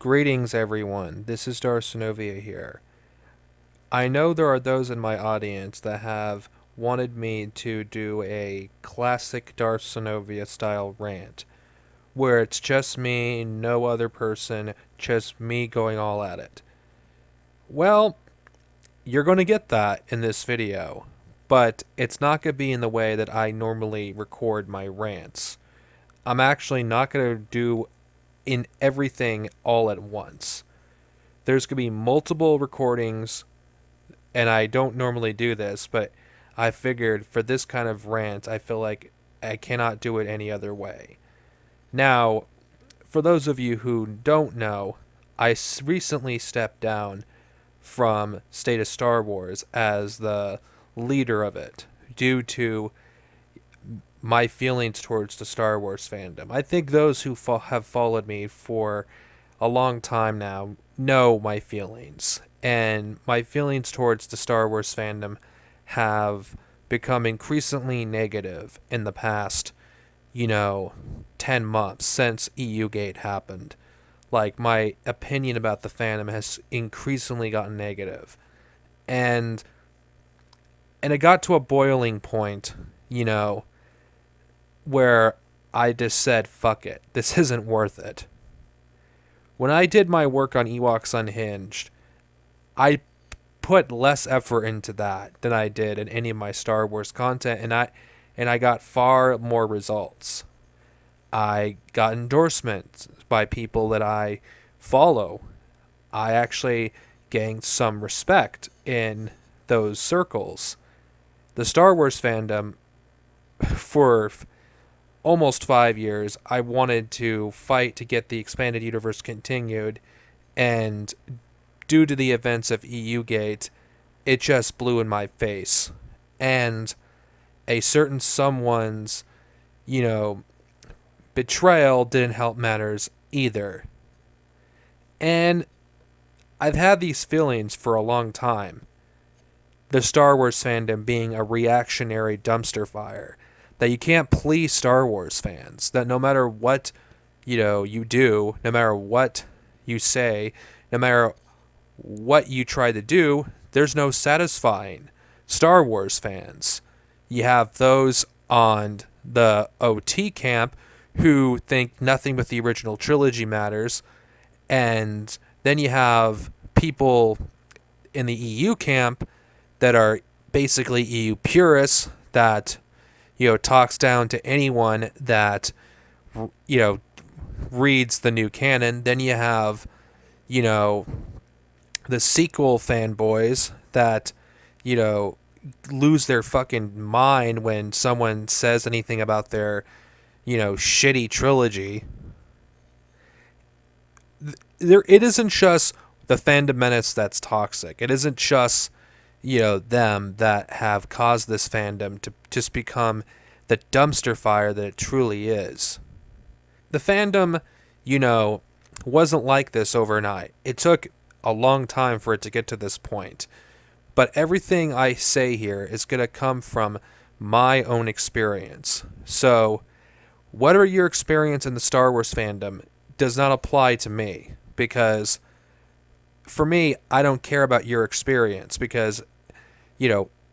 Greetings, everyone. This is Darcenovia here. I know there are those in my audience that have wanted me to do a classic Darcenovia style rant, where it's just me, no other person, just me going all at it. Well, you're going to get that in this video, but it's not going to be in the way that I normally record my rants. I'm actually not going to do in everything all at once. There's going to be multiple recordings, and I don't normally do this, but I figured for this kind of rant, I feel like I cannot do it any other way. Now, for those of you who don't know, I recently stepped down from State of Star Wars as the leader of it due to my feelings towards the Star Wars fandom. I think those who have followed me for a long time now know my feelings. And my feelings towards the Star Wars fandom have become increasingly negative in the past, 10 months since EU Gate happened. Like, my opinion about the fandom has increasingly gotten negative. And it got to a boiling point, where I just said, fuck it. This isn't worth it. When I did my work on Ewoks Unhinged, I put less effort into that than I did in any of my Star Wars content, and I got far more results. I got endorsements by people that I follow. I actually gained some respect in those circles. The Star Wars fandom, for almost 5 years, I wanted to fight to get the expanded universe continued, and due to the events of EU Gate, it just blew in my face. And a certain someone's, betrayal didn't help matters either. And I've had these feelings for a long time. The Star Wars fandom being a reactionary dumpster fire. That you can't please Star Wars fans. That no matter what, you do, no matter what you say, no matter what you try to do, there's no satisfying Star Wars fans. You have those on the OT camp who think nothing but the original trilogy matters, and then you have people in the EU camp that are basically EU purists that talks down to anyone that reads the new canon. Then you have the sequel fanboys that lose their fucking mind when someone says anything about their shitty trilogy. It isn't just the fandom menace that's toxic. It isn't just them that have caused this fandom to just become the dumpster fire that it truly is. The fandom, wasn't like this overnight. It took a long time for it to get to this point. But everything I say here is going to come from my own experience. So, whatever your experience in the Star Wars fandom does not apply to me. Because, for me, I don't care about your experience. Because,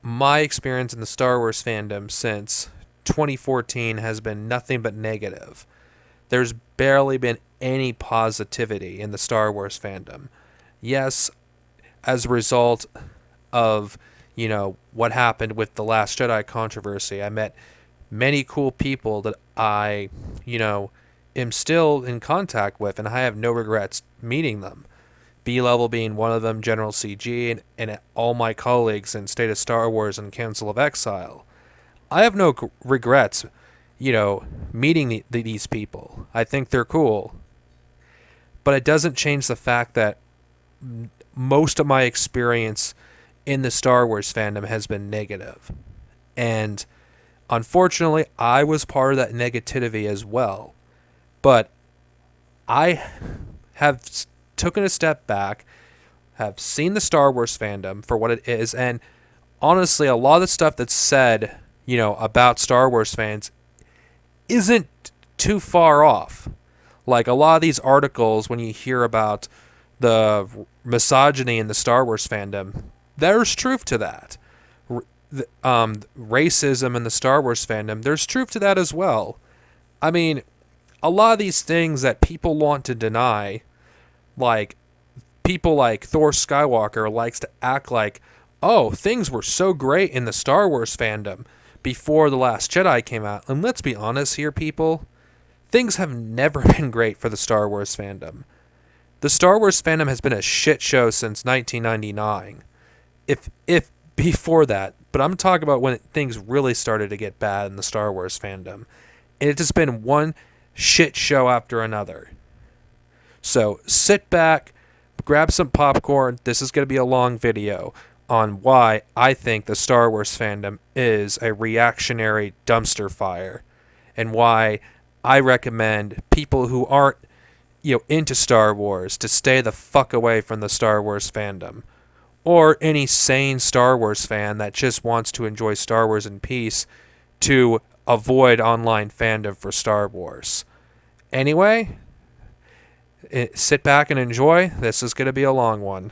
my experience in the Star Wars fandom since 2014 has been nothing but negative. There's barely been any positivity in the Star Wars fandom. Yes, as a result of, what happened with the Last Jedi controversy, I met many cool people that I, am still in contact with, and I have no regrets meeting them. B-Level being one of them, General CG, and all my colleagues in State of Star Wars and Council of Exile. I have no regrets, meeting these people. I think they're cool. But it doesn't change the fact that most of my experience in the Star Wars fandom has been negative. And unfortunately, I was part of that negativity as well. But I have taken a step back, have seen the Star Wars fandom for what it is, and honestly, a lot of the stuff that's said, about Star Wars fans isn't too far off. Like a lot of these articles, when you hear about the misogyny in the Star Wars fandom, there's truth to that. Racism in the Star Wars fandom, there's truth to that as well. I mean, a lot of these things that people want to deny, like people like Thor Skywalker likes to act like, oh, things were so great in the Star Wars fandom before The Last Jedi came out. And let's be honest here, people. Things have never been great for the Star Wars fandom. The Star Wars fandom has been a shit show since 1999. If before that. But I'm talking about when things really started to get bad in the Star Wars fandom. And it's just been one shit show after another. So sit back, grab some popcorn. This is going to be a long video on why I think the Star Wars fandom is a reactionary dumpster fire, and why I recommend people who aren't, into Star Wars to stay the fuck away from the Star Wars fandom, or any sane Star Wars fan that just wants to enjoy Star Wars in peace to avoid online fandom for Star Wars. Anyway, sit back and enjoy. This is going to be a long one.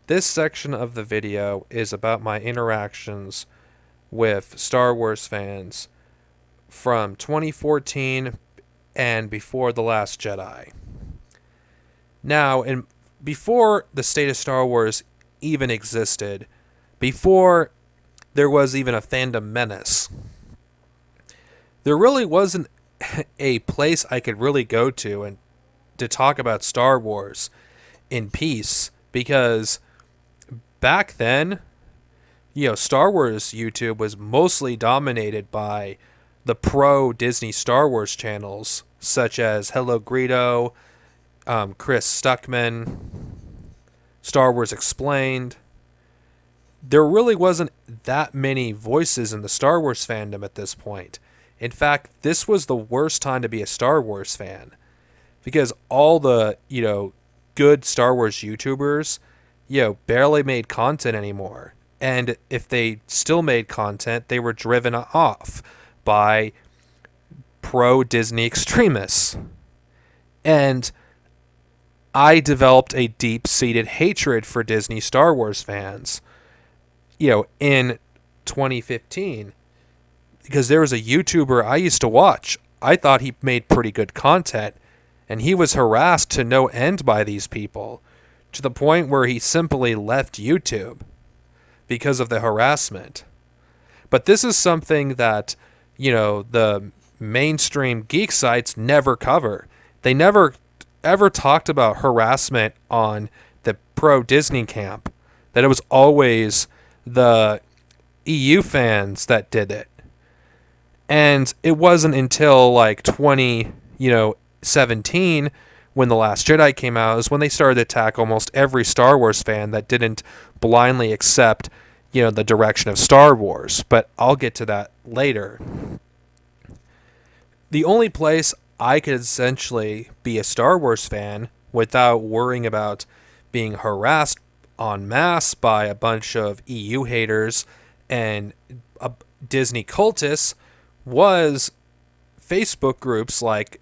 This section of the video is about my interactions with Star Wars fans from 2014 and before The Last Jedi. Now, before the state of Star Wars even existed, before there was even a fandom menace, there really wasn't a place I could really go to and to talk about Star Wars in peace, because back then, Star Wars YouTube was mostly dominated by the pro Disney Star Wars channels, such as Hello Greedo, Chris Stuckman, Star Wars Explained. There really wasn't that many voices in the Star Wars fandom at this point. In fact, this was the worst time to be a Star Wars fan, because all the, good Star Wars YouTubers, barely made content anymore. And if they still made content, they were driven off by pro-Disney extremists. And I developed a deep-seated hatred for Disney Star Wars fans, in 2015. Because there was a YouTuber I used to watch. I thought he made pretty good content, and he was harassed to no end by these people, to the point where he simply left YouTube because of the harassment. But this is something that, the mainstream geek sites never cover. They never ever talked about harassment on the pro-Disney camp, that it was always the EU fans that did it. And it wasn't until 2017, when The Last Jedi came out, is when they started to attack almost every Star Wars fan that didn't blindly accept, the direction of Star Wars. But I'll get to that later. The only place I could essentially be a Star Wars fan without worrying about being harassed en masse by a bunch of EU haters and Disney cultists was Facebook groups like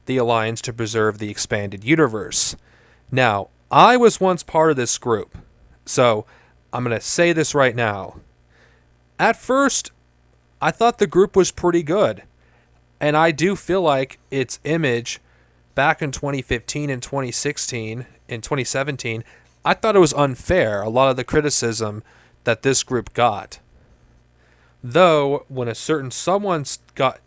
the Alliance to Preserve the Expanded Universe. Now, I was once part of this group, so I'm going to say this right now. At first, I thought the group was pretty good, and I do feel like its image back in 2015 and 2016 and 2017, I thought it was unfair, a lot of the criticism that this group got. Though, when a certain someone's got,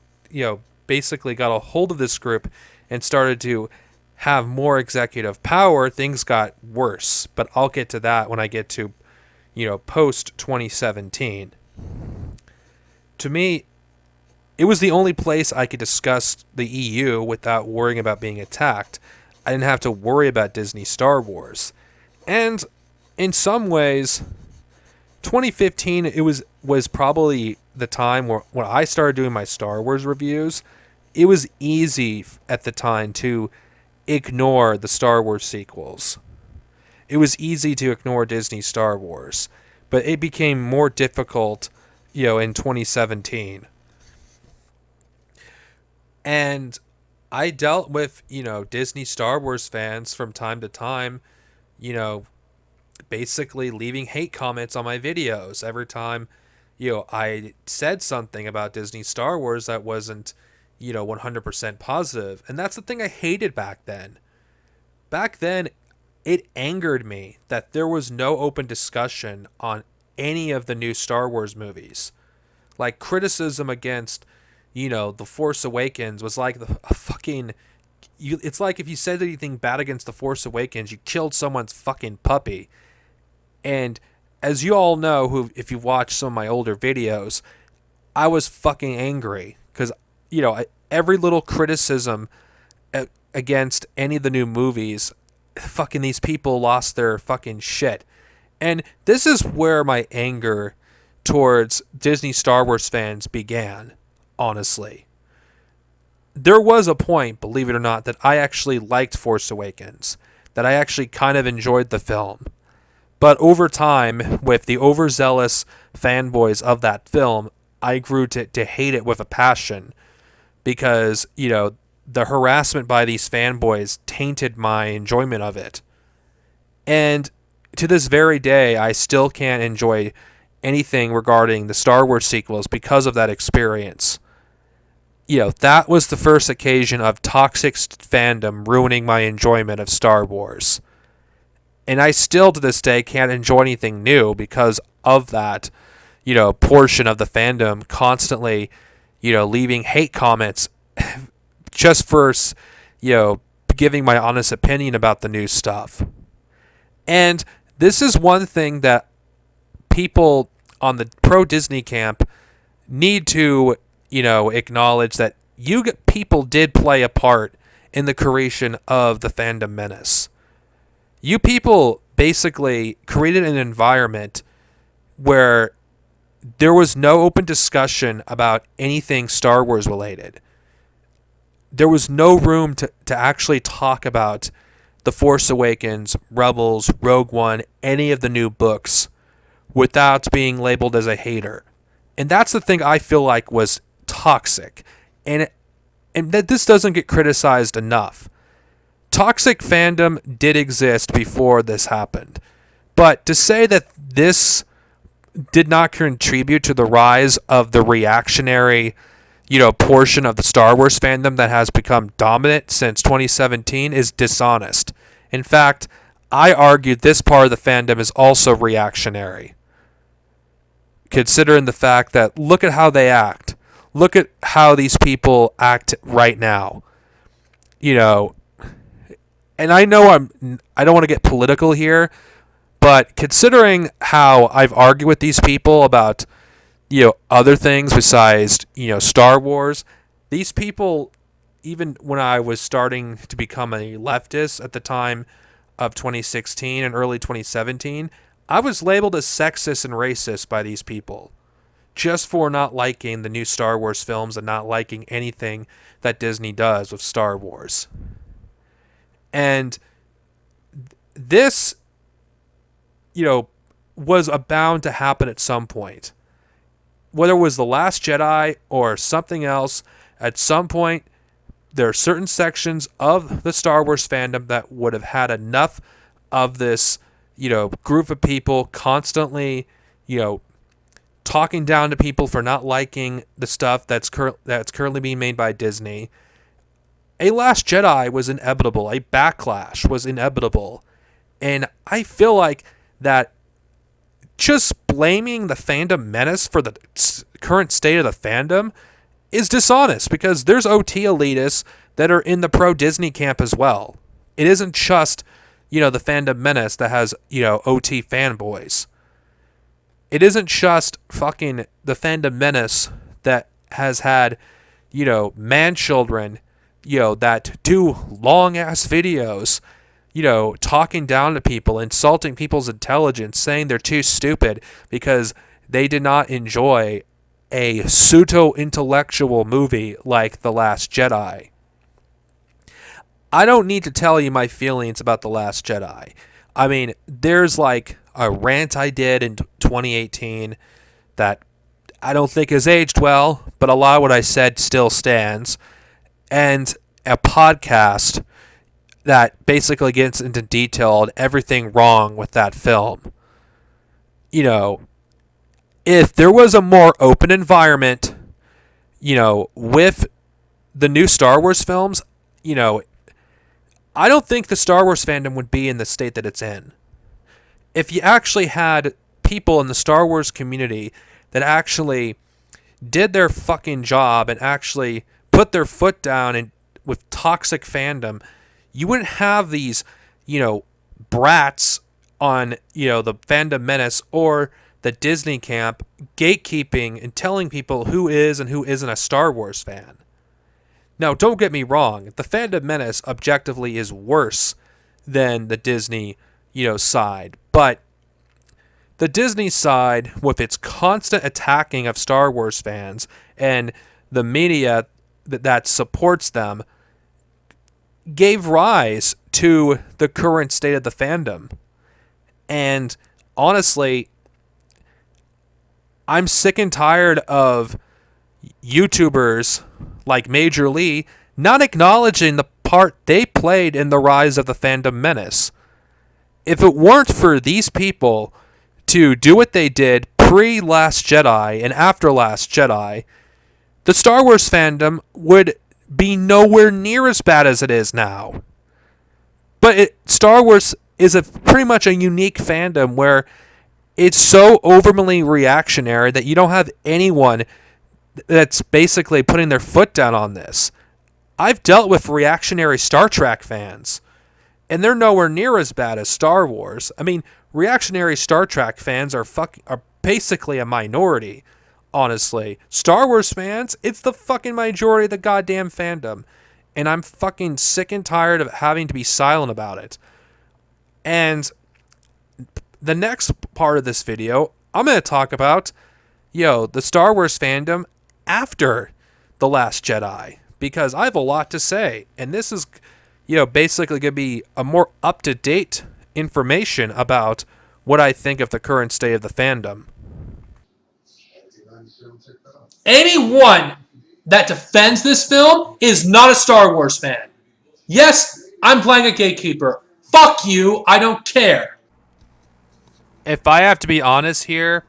basically got a hold of this group and started to have more executive power, things got worse. But I'll get to that when I get to, post 2017. To me, it was the only place I could discuss the EU without worrying about being attacked. I didn't have to worry about Disney Star Wars. And in some ways, 2015, it was probably the time when I started doing my Star Wars reviews. It was easy at the time to ignore the Star Wars sequels. It was easy to ignore Disney Star Wars, but it became more difficult, in 2017. And I dealt with, Disney Star Wars fans from time to time, you know, basically leaving hate comments on my videos every time, I said something about Disney Star Wars that wasn't, 100% positive. And that's the thing I hated back then. Back then, it angered me that there was no open discussion on any of the new Star Wars movies. Like, criticism against, The Force Awakens was like a fucking... it's like if you said anything bad against The Force Awakens, you killed someone's fucking puppy. And as you all know, if you've watched some of my older videos, I was fucking angry. Because, every little criticism against any of the new movies, fucking these people lost their fucking shit. And this is where my anger towards Disney Star Wars fans began, honestly. There was a point, believe it or not, that I actually liked Force Awakens, that I actually kind of enjoyed the film. But over time, with the overzealous fanboys of that film, I grew to hate it with a passion because, the harassment by these fanboys tainted my enjoyment of it. And to this very day, I still can't enjoy anything regarding the Star Wars sequels because of that experience. That was the first occasion of toxic fandom ruining my enjoyment of Star Wars. And I still, to this day, can't enjoy anything new because of that, portion of the fandom constantly, leaving hate comments just for, giving my honest opinion about the new stuff. And this is one thing that people on the pro-Disney camp need to, acknowledge, that people did play a part in the creation of the fandom menace. You people basically created an environment where there was no open discussion about anything Star Wars related. There was no room to actually talk about The Force Awakens, Rebels, Rogue One, any of the new books without being labeled as a hater. And that's the thing I feel like was toxic. And that this doesn't get criticized enough. Toxic fandom did exist before this happened. But to say that this did not contribute to the rise of the reactionary, portion of the Star Wars fandom that has become dominant since 2017 is dishonest. In fact, I argue this part of the fandom is also reactionary. Considering the fact that look at how they act. Look at how these people act right now. And I know I don't want to get political here, but considering how I've argued with these people about, other things besides, Star Wars, these people, even when I was starting to become a leftist at the time of 2016 and early 2017, I was labeled as sexist and racist by these people just for not liking the new Star Wars films and not liking anything that Disney does with Star Wars. And this, was bound to happen at some point. Whether it was The Last Jedi or something else, at some point, there are certain sections of the Star Wars fandom that would have had enough of this, group of people constantly, talking down to people for not liking the stuff that's currently being made by Disney. A Last Jedi was inevitable. A backlash was inevitable. And I feel like that just blaming the fandom menace for the current state of the fandom is dishonest because there's OT elitists that are in the pro-Disney camp as well. It isn't just, the fandom menace that has, OT fanboys. It isn't just fucking the fandom menace that has had, man children, that do long-ass videos, talking down to people, insulting people's intelligence, saying they're too stupid because they did not enjoy a pseudo-intellectual movie like The Last Jedi. I don't need to tell you my feelings about The Last Jedi. I mean, there's like a rant I did in 2018 that I don't think has aged well, but a lot of what I said still stands. And a podcast that basically gets into detail on everything wrong with that film. You know, if there was a more open environment, with the new Star Wars films, I don't think the Star Wars fandom would be in the state that it's in. If you actually had people in the Star Wars community that actually did their fucking job and actually put their foot down and with toxic fandom, you wouldn't have these, brats on, the Fandom Menace or the Disney camp gatekeeping and telling people who is and who isn't a Star Wars fan. Now, don't get me wrong. The Fandom Menace objectively is worse than the Disney, side. But the Disney side, with its constant attacking of Star Wars fans and the media that supports them, gave rise to the current state of the fandom. And honestly, I'm sick and tired of YouTubers like Major Lee not acknowledging the part they played in the rise of the Fandom Menace. If it weren't for these people to do what they did pre-Last Jedi and after Last Jedi, the Star Wars fandom would be nowhere near as bad as it is now. But Star Wars is pretty much a unique fandom where it's so overly reactionary that you don't have anyone that's basically putting their foot down on this. I've dealt with reactionary Star Trek fans, and they're nowhere near as bad as Star Wars. I mean, reactionary Star Trek fans are basically a minority, honestly. Star Wars fans, it's the fucking majority of the goddamn fandom, and I'm fucking sick and tired of having to be silent about it. And the next part of this video, I'm going to talk about, the Star Wars fandom after The Last Jedi, because I have a lot to say, and this is, basically going to be a more up-to-date information about what I think of the current state of the fandom. Anyone that defends this film is not a Star Wars fan. Yes, I'm playing a gatekeeper. Fuck you, I don't care. If I have to be honest here,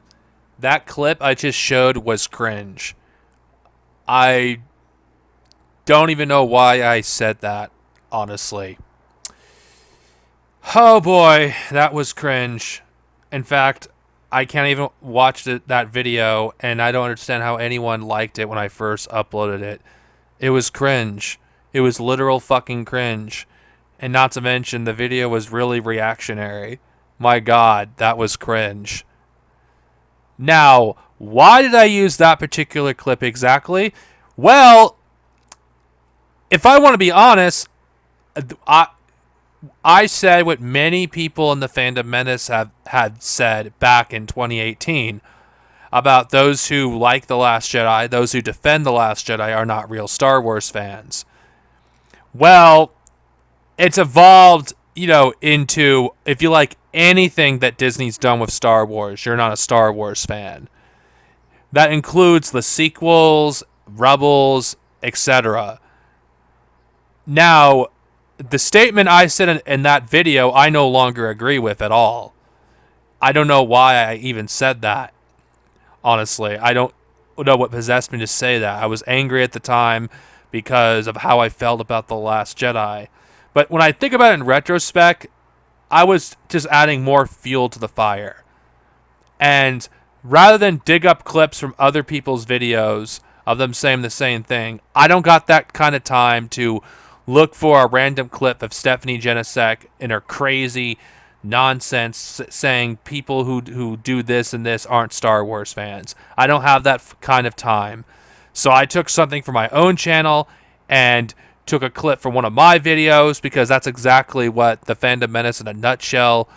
that clip I just showed was cringe. I don't even know why I said that, honestly. Oh boy, that was cringe. In fact, I can't even watch that video, and I don't understand how anyone liked it when I first uploaded it. It was cringe. It was literal fucking cringe. And not to mention, the video was really reactionary. My god, that was cringe. Now, why did I use that particular clip exactly? Well, if I want to be honest, I said what many people in the Fandom Menace had said back in 2018 about those who like The Last Jedi, those who defend The Last Jedi are not real Star Wars fans. Well, it's evolved, into, if you like anything that Disney's done with Star Wars, you're not a Star Wars fan. That includes the sequels, Rebels, etc. Now, the statement I said in that video, I no longer agree with at all. I don't know why I even said that. Honestly, I don't know what possessed me to say that. I was angry at the time because of how I felt about The Last Jedi. But when I think about it in retrospect, I was just adding more fuel to the fire. And rather than dig up clips from other people's videos of them saying the same thing, I don't got that kind of time to look for a random clip of Stephanie Genesek and her crazy nonsense saying people who do this and this aren't Star Wars fans. I don't have that kind of time. So I took something from my own channel and took a clip from one of my videos, because that's exactly what the Fandom Menace in a nutshell,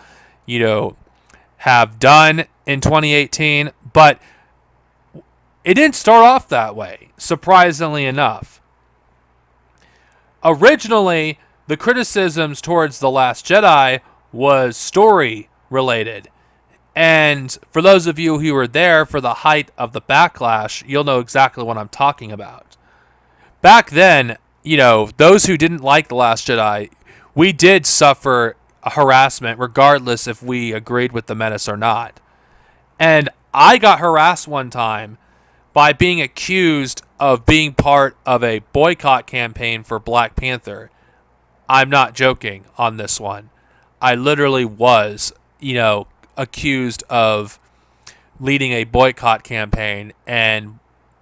have done in 2018. But it didn't start off that way, surprisingly enough. Originally, the criticisms towards The Last Jedi was story related. And for those of you who were there for the height of the backlash, you'll know exactly what I'm talking about. Back then, those who didn't like The Last Jedi, we did suffer harassment regardless if we agreed with the menace or not. And I got harassed one time by being accused of being part of a boycott campaign for Black Panther. I'm not joking on this one. I literally was, accused of leading a boycott campaign, and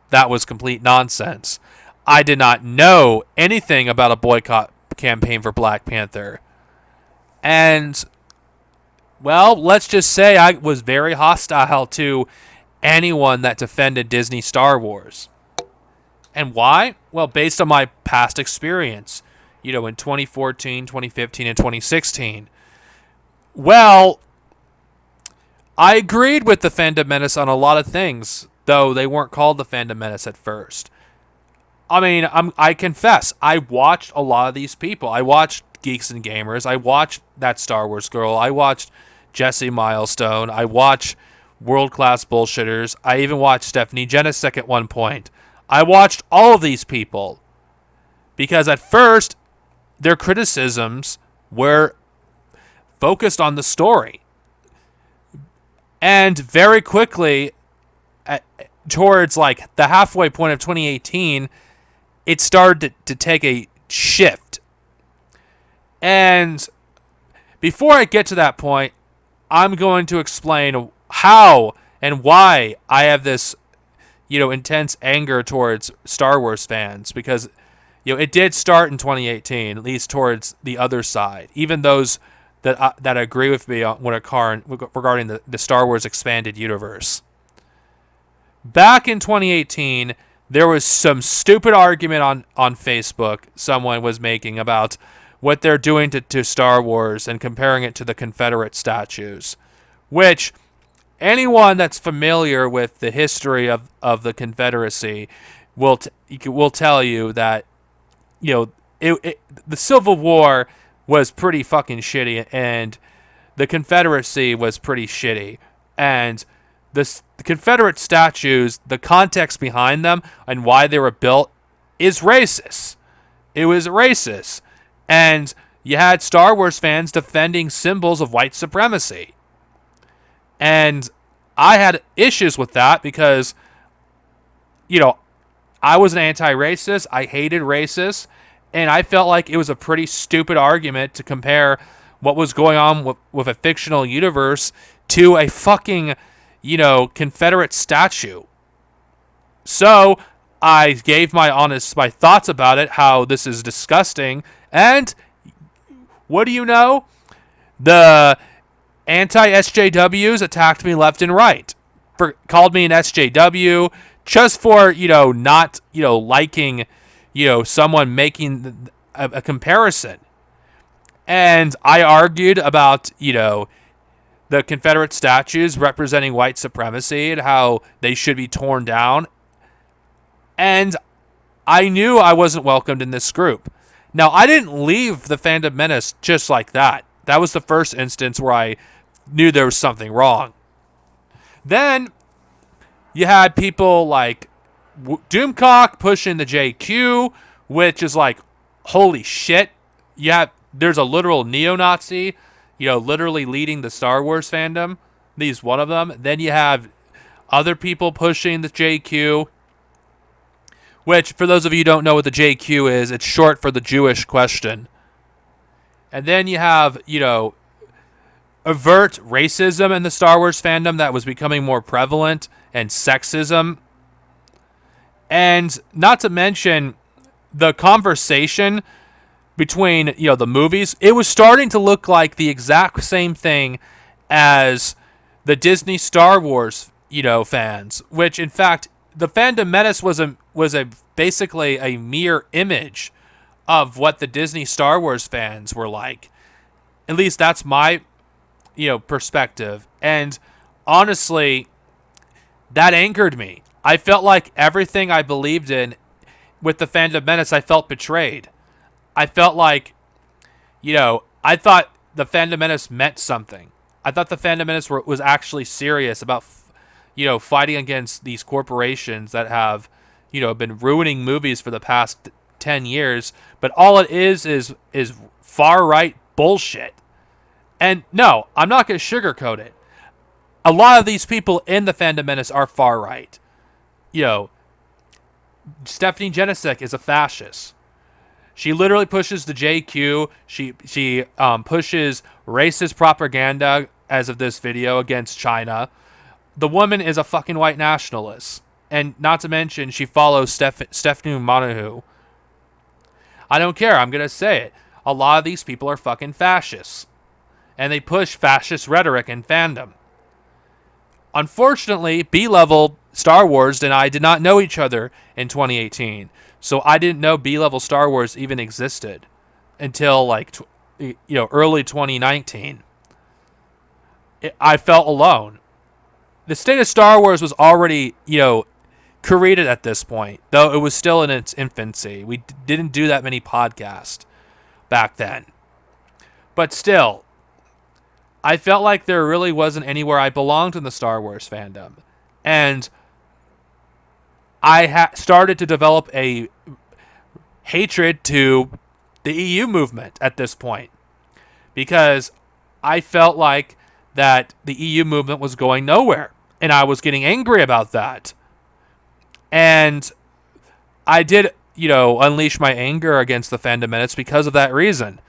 that was complete nonsense. I did not know anything about a boycott campaign for Black Panther. And, well, let's just say I was very hostile to anyone that defended Disney Star Wars. And why? Well, based on my past experience, in 2014, 2015, and 2016. Well, I agreed with the Fandom Menace on a lot of things, though they weren't called the Fandom Menace at first. I mean, I confess, I watched a lot of these people. I watched Geeks and Gamers. I watched That Star Wars Girl. I watched Jesse Milestone. I watched World Class Bullshitters. I even watched Stephanie Genesek at one point. I watched all of these people because at first their criticisms were focused on the story. And very quickly, towards like the halfway point of 2018, it started to take a shift. And before I get to that point, I'm going to explain how and why I have this, intense anger towards Star Wars fans, because, it did start in 2018, at least towards the other side. Even those that agree with me regarding the Star Wars expanded universe. Back in 2018, there was some stupid argument on Facebook someone was making about what they're doing to Star Wars and comparing it to the Confederate statues, which anyone that's familiar with the history of the Confederacy will tell you that, the Civil War was pretty fucking shitty, and the Confederacy was pretty shitty. And the Confederate statues, the context behind them and why they were built is racist. It was racist. And you had Star Wars fans defending symbols of white supremacy. And I had issues with that because, I was an anti-racist. I hated racists. And I felt like it was a pretty stupid argument to compare what was going on with a fictional universe to a fucking, Confederate statue. So I gave my thoughts about it, how this is disgusting. And what do you know? The anti-SJWs attacked me left and right. Called me an SJW just for, not, liking, someone making a comparison. And I argued about, the Confederate statues representing white supremacy and how they should be torn down. And I knew I wasn't welcomed in this group. Now, I didn't leave the Fandom Menace just like that. That was the first instance where I knew there was something wrong. Then you had people like Doomcock pushing the JQ, which is like, holy shit. There's a literal neo-Nazi, literally leading the Star Wars fandom. He's one of them. Then you have other people pushing the JQ, which, for those of you who don't know what the JQ is, it's short for the Jewish question. And then you have, overt racism in the Star Wars fandom that was becoming more prevalent, and sexism. And not to mention the conversation between, the movies. It was starting to look like the exact same thing as the Disney Star Wars, fans, which in fact, the Fandom Menace was basically a mere image of what the Disney Star Wars fans were like. At least that's my, perspective. And honestly, that angered me. I felt like everything I believed in with the Fandom Menace, I felt betrayed. I felt like, I thought the Phantom Menace meant something. I thought the Phantom Menace was actually serious about, fighting against these corporations that have, been ruining movies for the past 10 years. But all it is far right bullshit. And no, I'm not going to sugarcoat it. A lot of these people in the Phantom Menace are far right. Stephanie Genesek is a fascist. She literally pushes the JQ. She pushes racist propaganda as of this video against China. The woman is a fucking white nationalist. And not to mention, she follows Stephanie Montague. I don't care. I'm going to say it. A lot of these people are fucking fascists. And they push fascist rhetoric and fandom. Unfortunately, B-level Star Wars and I did not know each other in 2018. So I didn't know B-level Star Wars even existed until early 2019. I felt alone. The state of Star Wars was already, created at this point, though it was still in its infancy. We didn't do that many podcasts back then. But still, I felt like there really wasn't anywhere I belonged in the Star Wars fandom. And I started to develop a hatred to the EU movement at this point. Because I felt like that the EU movement was going nowhere. And I was getting angry about that. And I did, unleash my anger against the Phantom Menace because of that reason.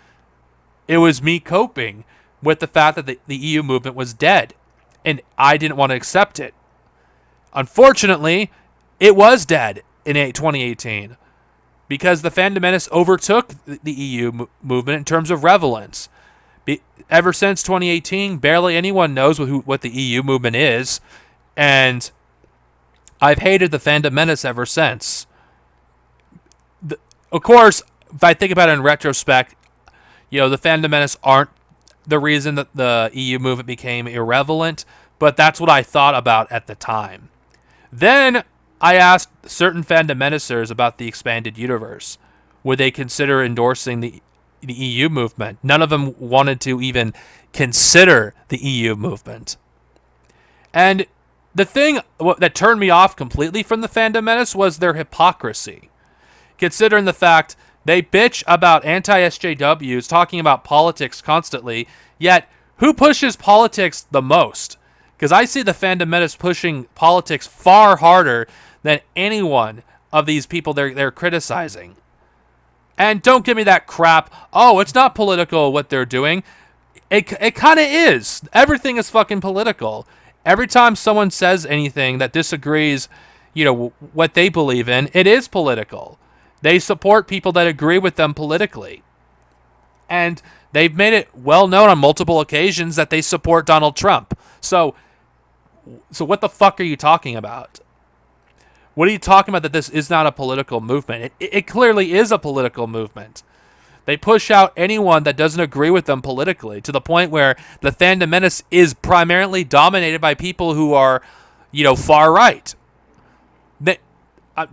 It was me coping with the fact that the EU movement was dead. And I didn't want to accept it. Unfortunately, it was dead in 2018. Because the Phantom Menace overtook the EU movement in terms of relevance. Ever since 2018, barely anyone knows what the EU movement is. And I've hated the Phantom Menace ever since. Of course, if I think about it in retrospect, the Phantom Menace aren't the reason that the EU movement became irrelevant, but that's what I thought about at the time. Then I asked certain Phantom Menacers about the expanded universe. Would they consider endorsing the EU movement? None of them wanted to even consider the EU movement. And the thing that turned me off completely from the Phantom Menace was their hypocrisy. Considering the fact they bitch about anti-SJWs talking about politics constantly, yet who pushes politics the most? Because I see the Phantom Menace pushing politics far harder than any one of these people they're criticizing. And don't give me that crap, oh, it's not political what they're doing. It kind of is. Everything is fucking political. Every time someone says anything that disagrees, what they believe in, it is political. They support people that agree with them politically. And they've made it well known on multiple occasions that they support Donald Trump. So what the fuck are you talking about? What are you talking about that this is not a political movement? It clearly is a political movement. They push out anyone that doesn't agree with them politically to the point where the Phantom Menace is primarily dominated by people who are, far right.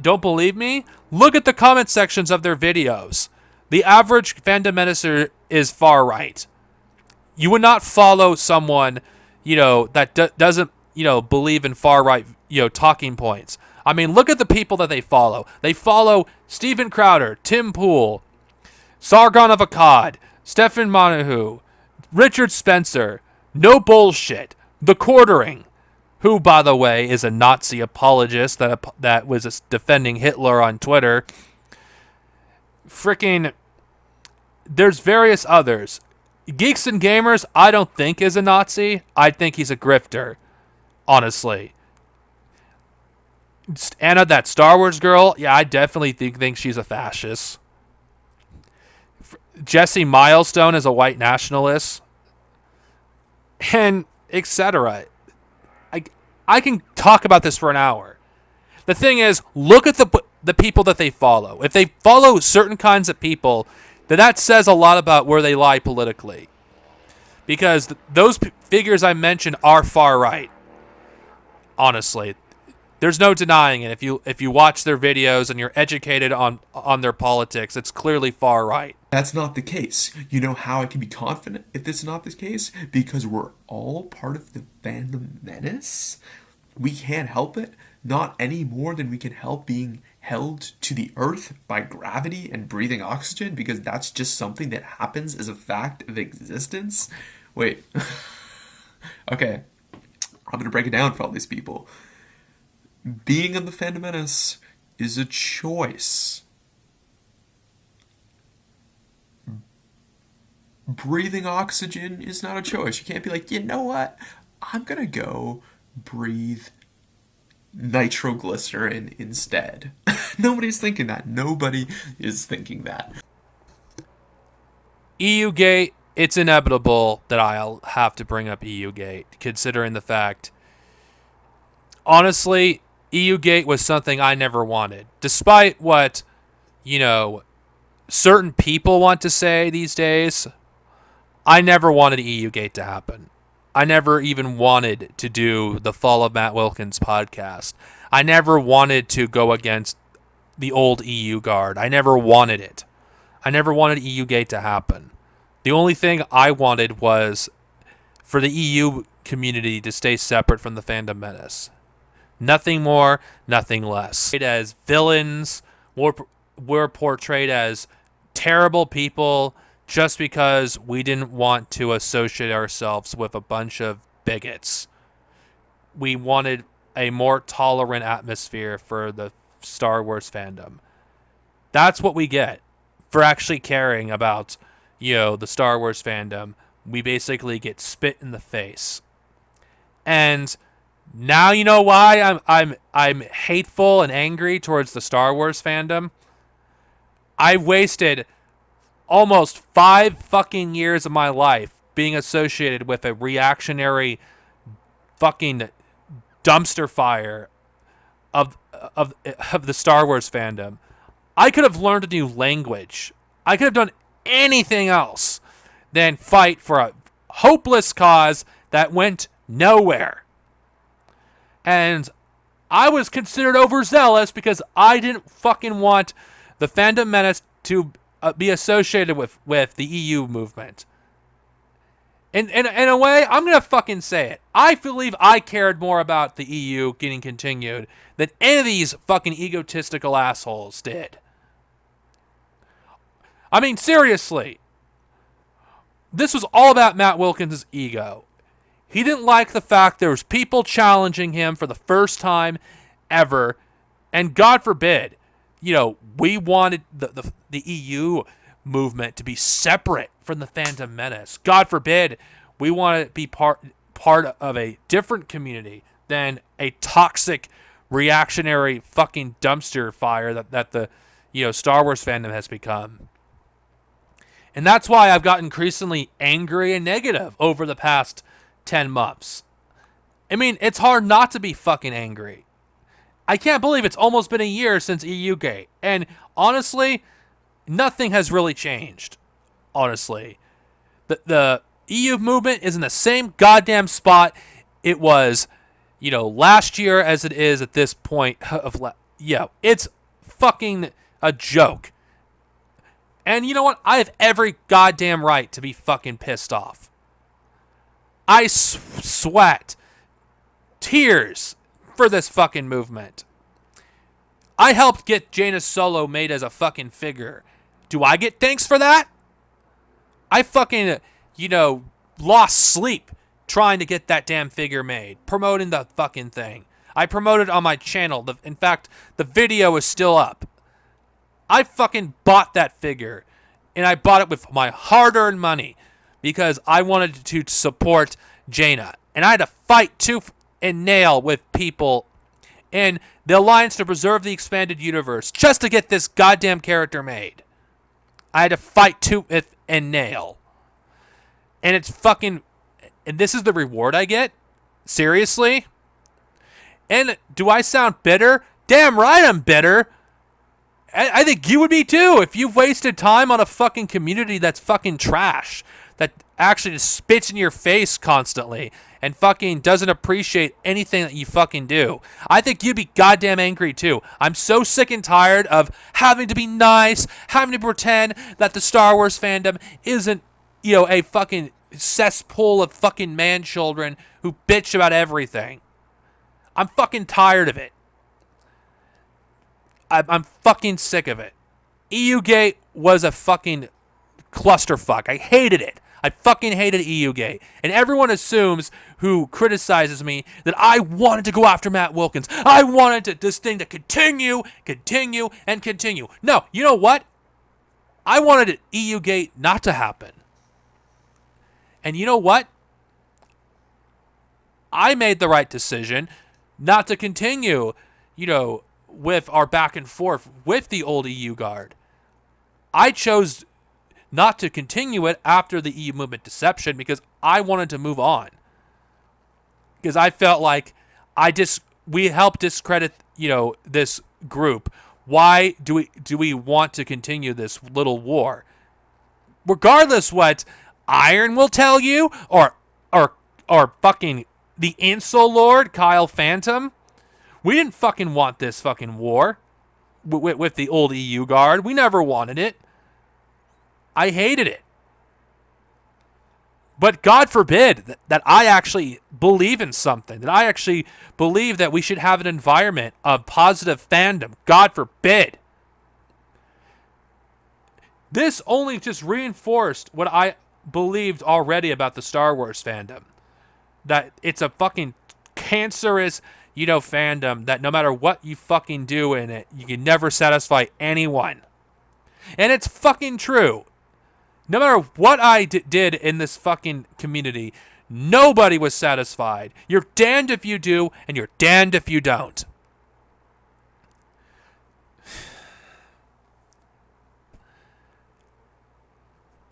Don't believe me? Look at the comment sections of their videos. The average Phantom Menacer is far right. You would not follow someone, that doesn't, believe in far right, talking points. I mean, look at the people that they follow. They follow Steven Crowder, Tim Pool, Sargon of Akkad, Stefan Montague, Richard Spencer, No Bullshit, The Quartering, who, by the way, is a Nazi apologist that was defending Hitler on Twitter. Freaking, there's various others. Geeks and Gamers, I don't think is a Nazi. I think he's a grifter, honestly. Anna, that Star Wars girl, yeah, I definitely think she's a fascist. Jesse Milestone is a white nationalist, and etc. I can talk about this for an hour. The thing is, look at the people that they follow. If they follow certain kinds of people, then that says a lot about where they lie politically. Because those figures I mentioned are far right. Honestly, there's no denying it. If you watch their videos and you're educated on their politics, it's clearly far right. That's not the case. You know how I can be confident if this is not the case? Because we're all part of the fandom menace. We can't help it, not any more than we can help being held to the earth by gravity and breathing oxygen, because that's just something that happens as a fact of existence. Wait. Okay. I'm gonna break it down for all these people. Being in the fandom menace is a choice. Breathing oxygen is not a choice. You can't be like, you know what? I'm gonna go breathe nitroglycerin instead. Nobody's thinking that. Nobody is thinking that. EU Gate, it's inevitable that I'll have to bring up EU Gate, considering the fact, honestly, EU Gate was something I never wanted. Despite what, certain people want to say these days, I never wanted EU Gate to happen. I never even wanted to do the Fall of Matt Wilkins podcast. I never wanted to go against the old EU guard. I never wanted it. I never wanted EU Gate to happen. The only thing I wanted was for the EU community to stay separate from the fandom menace. Nothing more, nothing less. As villains, we're portrayed as terrible people just because we didn't want to associate ourselves with a bunch of bigots. We wanted a more tolerant atmosphere for the Star Wars fandom. That's what we get for actually caring about, the Star Wars fandom. We basically get spit in the face. And now you know why I'm hateful and angry towards the Star Wars fandom. I wasted almost 5 fucking years of my life being associated with a reactionary fucking dumpster fire of the Star Wars fandom. I could have learned a new language. I could have done anything else than fight for a hopeless cause that went nowhere. And I was considered overzealous because I didn't fucking want the fandom menace to be associated with the EU movement. In a way, I'm going to fucking say it. I believe I cared more about the EU getting continued than any of these fucking egotistical assholes did. I mean, seriously. This was all about Matt Wilkins' ego. He didn't like the fact there was people challenging him for the first time ever. And God forbid, we wanted the EU movement to be separate from the Phantom Menace. God forbid we wanted to be part of a different community than a toxic, reactionary fucking dumpster fire that the Star Wars fandom has become. And that's why I've got increasingly angry and negative over the past 10 months. I mean, it's hard not to be fucking angry. I can't believe it's almost been a year since EU Gate. And honestly, nothing has really changed. Honestly. The EU movement is in the same goddamn spot it was, last year as it is at this point it's fucking a joke. And you know what? I have every goddamn right to be fucking pissed off. I sweat tears for this fucking movement. I helped get Jaina Solo made as a fucking figure. Do I get thanks for that? I fucking, lost sleep trying to get that damn figure made. Promoting the fucking thing. I promoted on my channel. In fact, the video is still up. I fucking bought that figure. And I bought it with my hard-earned money. Because I wanted to support Jaina. And I had to fight tooth and nail with people in the Alliance to Preserve the Expanded Universe just to get this goddamn character made. I had to fight tooth and nail. And it's fucking... And this is the reward I get? Seriously? And do I sound bitter? Damn right I'm bitter. I think you would be too if you've wasted time on a fucking community that's fucking trash. That actually just spits in your face constantly and fucking doesn't appreciate anything that you fucking do. I think you'd be goddamn angry too. I'm so sick and tired of having to be nice, having to pretend that the Star Wars fandom isn't, a fucking cesspool of fucking man children who bitch about everything. I'm fucking tired of it. I'm fucking sick of it. EUgate was a fucking clusterfuck. I hated it. I fucking hated EUgate. And everyone assumes who criticizes me that I wanted to go after Matt Wilkins. I wanted this thing to continue, and continue. No, you know what? I wanted EUgate not to happen. And you know what? I made the right decision not to continue, with our back and forth with the old EU guard. I chose not to continue it after the EU movement deception because I wanted to move on. Because I felt like we helped discredit, this group. Why do we want to continue this little war? Regardless what Iron will tell you or fucking the Insole Lord Kyle Phantom, we didn't fucking want this fucking war with the old EU guard. We never wanted it. I hated it. But God forbid that I actually believe in something, that I actually believe that we should have an environment of positive fandom. God forbid. This only just reinforced what I believed already about the Star Wars fandom. That it's a fucking cancerous, fandom that no matter what you fucking do in it, you can never satisfy anyone. And it's fucking true. No matter what I did in this fucking community, nobody was satisfied. You're damned if you do, and you're damned if you don't.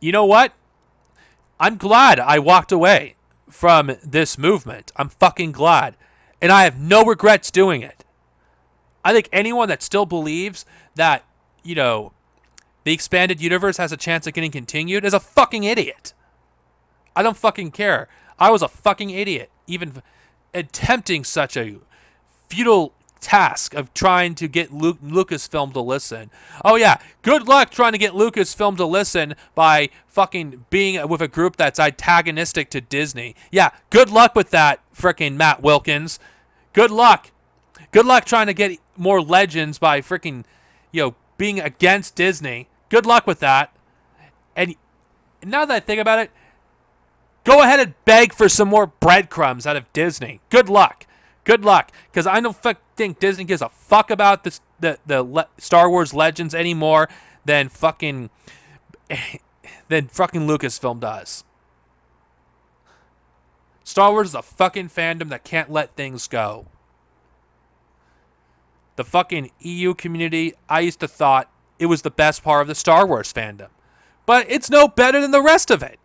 You know what? I'm glad I walked away from this movement. I'm fucking glad. And I have no regrets doing it. I think anyone that still believes that, the expanded universe has a chance of getting continued is a fucking idiot. I don't fucking care. I was a fucking idiot, even attempting such a futile task of trying to get Lucasfilm to listen. Oh yeah, good luck trying to get Lucasfilm to listen by fucking being with a group that's antagonistic to Disney. Yeah, good luck with that, frickin' Matt Wilkins. Good luck. Good luck trying to get more legends by frickin', being against Disney. Good luck with that. And now that I think about it, go ahead and beg for some more breadcrumbs out of Disney. Good luck. Good luck. Because I don't think Disney gives a fuck about the Star Wars Legends anymore than fucking Lucasfilm does. Star Wars is a fucking fandom that can't let things go. The fucking EU community, I used to thought it was the best part of the Star Wars fandom. But it's no better than the rest of it.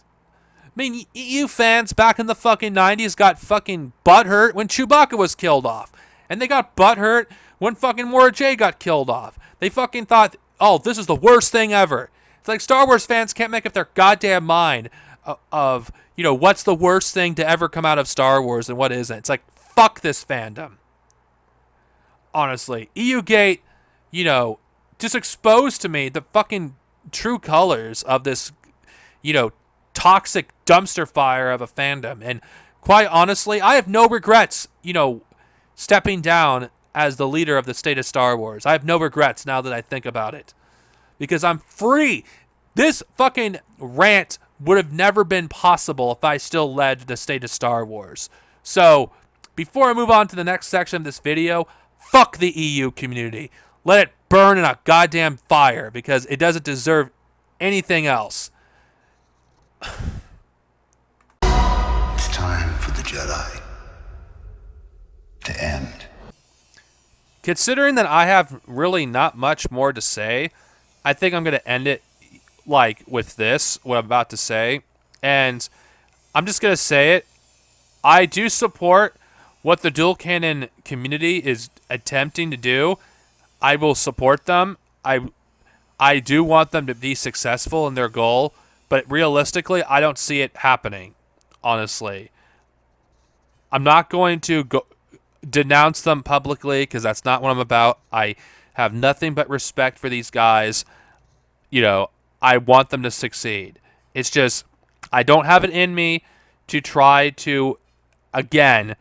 I mean, EU fans back in the fucking 90s got fucking butthurt when Chewbacca was killed off. And they got butthurt when fucking Mora J got killed off. They fucking thought, oh, this is the worst thing ever. It's like Star Wars fans can't make up their goddamn mind of what's the worst thing to ever come out of Star Wars and what isn't. It's like, fuck this fandom. Honestly, EUgate, just exposed to me the fucking true colors of this, toxic dumpster fire of a fandom. And quite honestly, I have no regrets, stepping down as the leader of the state of Star Wars. I have no regrets now that I think about it. Because I'm free. This fucking rant would have never been possible if I still led the state of Star Wars. So, before I move on to the next section of this video, fuck the EU community. Let it burn in a goddamn fire because it doesn't deserve anything else. It's time for the Jedi to end. Considering that I have really not much more to say, I think I'm going to end it with this, what I'm about to say. And I'm just going to say it. I do support what the dual canon community is attempting to do. I will support them. I do want them to be successful in their goal. But realistically, I don't see it happening, honestly. I'm not going to denounce them publicly because that's not what I'm about. I have nothing but respect for these guys. I want them to succeed. It's just I don't have it in me to try to, again,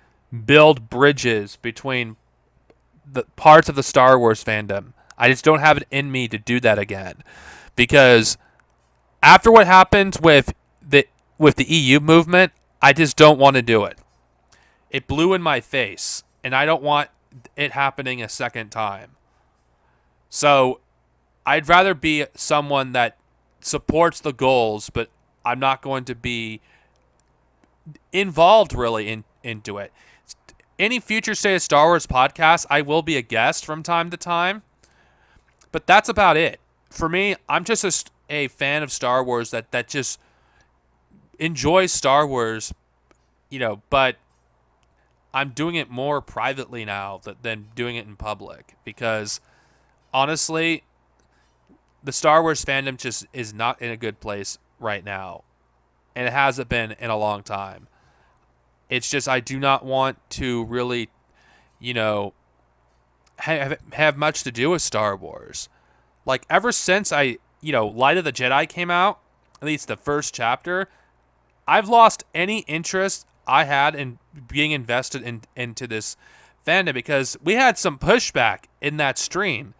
build bridges between the parts of the Star Wars fandom. I just don't have it in me to do that again, because after what happened with the EU movement, I just don't want to do it. It blew in my face, and I don't want it happening a second time. So I'd rather be someone that supports the goals, but I'm not going to be involved really into it. Any future State of Star Wars podcast, I will be a guest from time to time, but that's about it. For me, I'm just a fan of Star Wars that just enjoys Star Wars, but I'm doing it more privately now than doing it in public, because honestly, the Star Wars fandom just is not in a good place right now, and it hasn't been in a long time. It's just I do not want to really, have much to do with Star Wars. Like, ever since Light of the Jedi came out, at least the first chapter, I've lost any interest I had in being invested into this fandom, because we had some pushback in that stream,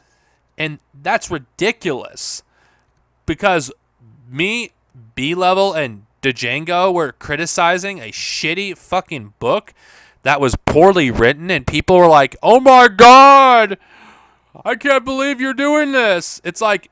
and that's ridiculous, because me, B-Level, and Django were criticizing a shitty fucking book that was poorly written, and people were like, "Oh my god, I can't believe you're doing this." It's like,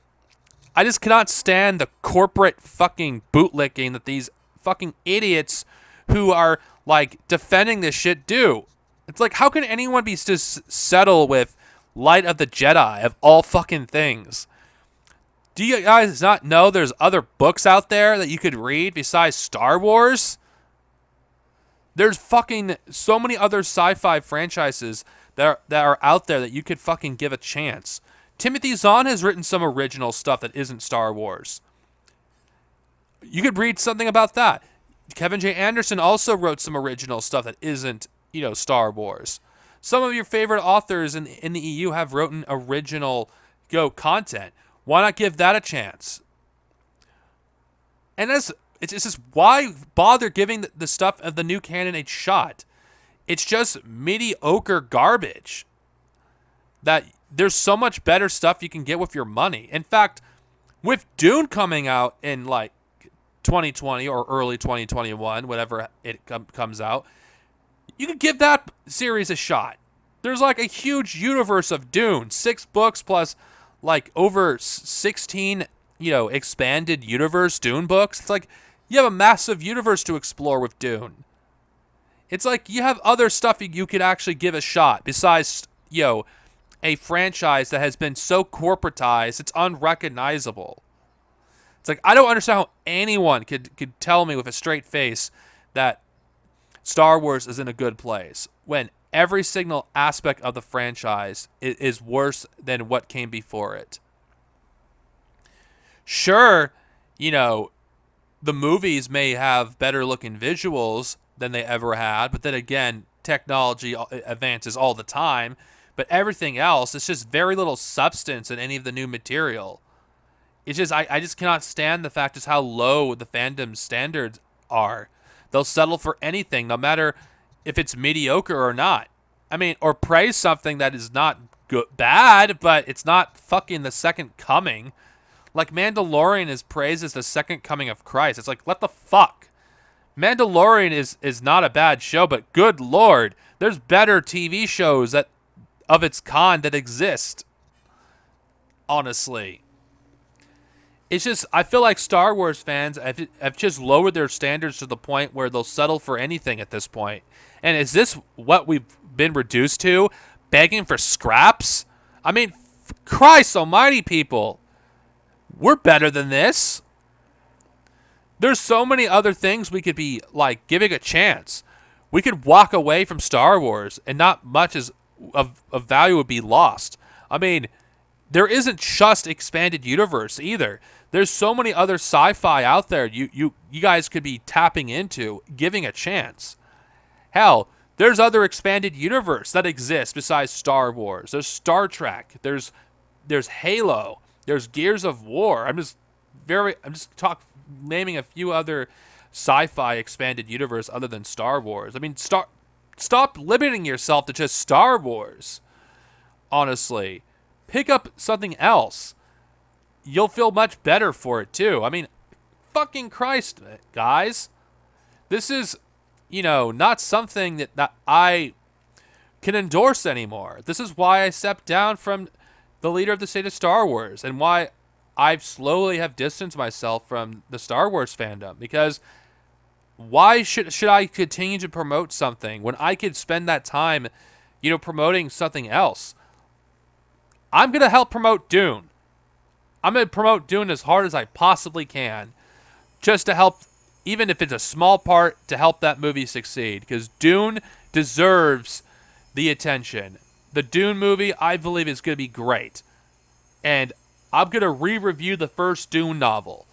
I just cannot stand the corporate fucking bootlicking that these fucking idiots who are like defending this shit do. It's like, how can anyone be just settle with Light of the Jedi of all fucking things? Do you guys not know there's other books out there that you could read besides Star Wars? There's fucking so many other sci-fi franchises that are out there that you could fucking give a chance. Timothy Zahn has written some original stuff that isn't Star Wars. You could read something about that. Kevin J. Anderson also wrote some original stuff that isn't, Star Wars. Some of your favorite authors in the EU have written original content. Why not give that a chance? And it's just, why bother giving the stuff of the new canon a shot? It's just mediocre garbage. That there's so much better stuff you can get with your money. In fact, with Dune coming out in like 2020 or early 2021, whenever it comes out, you could give that series a shot. There's like a huge universe of Dune, 6 books plus like over 16, expanded universe Dune books. It's like you have a massive universe to explore with Dune. It's like you have other stuff you could actually give a shot besides, a franchise that has been so corporatized it's unrecognizable. It's like, I don't understand how anyone could tell me with a straight face that Star Wars is in a good place when every single aspect of the franchise is worse than what came before it. Sure, the movies may have better looking visuals than they ever had, but then again, technology advances all the time, but everything else, it's just very little substance in any of the new material. It's just, I just cannot stand the fact just how low the fandom standards are. They'll settle for anything, no matter if it's mediocre or not. I mean, or praise something that is not bad, but it's not fucking the second coming. Like Mandalorian is praised as the second coming of Christ. It's like, what the fuck? Mandalorian is not a bad show, but good lord, there's better TV shows that of its kind that exist. Honestly. It's just, I feel like Star Wars fans have just lowered their standards to the point where they'll settle for anything at this point. And is this what we've been reduced to? Begging for scraps? I mean, Christ almighty, people. We're better than this. There's so many other things we could be, like, giving a chance. We could walk away from Star Wars and not much of value would be lost. I mean, there isn't just expanded universe either. There's so many other sci-fi out there you guys could be tapping into, giving a chance. Hell, there's other expanded universe that exists besides Star Wars. There's Star Trek. There's Halo. There's Gears of War. I'm just naming a few other sci-fi expanded universe other than Star Wars. I mean, stop limiting yourself to just Star Wars. Honestly, pick up something else. You'll feel much better for it too. I mean, fucking Christ, guys. This is, not something that I can endorse anymore. This is why I stepped down from the leader of the state of Star Wars, and why I slowly have distanced myself from the Star Wars fandom. Because why should I continue to promote something when I could spend that time, promoting something else? I'm going to help promote Dune. I'm going to promote Dune as hard as I possibly can, just to help, even if it's a small part, to help that movie succeed. Because Dune deserves the attention. The Dune movie, I believe, is going to be great. And I'm going to re-review the first Dune novel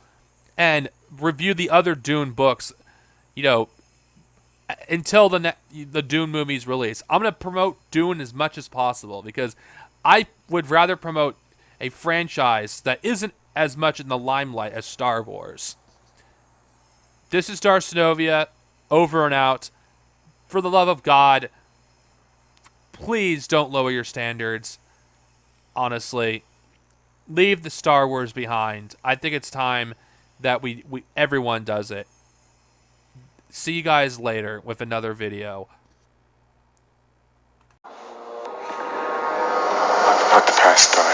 and review the other Dune books, until the Dune movie's release. I'm going to promote Dune as much as possible, because I would rather promote a franchise that isn't as much in the limelight as Star Wars. This is Darcenovia, over and out. For the love of God, please don't lower your standards. Honestly, leave the Star Wars behind. I think it's time that everyone does it. See you guys later with another video. Let the past die.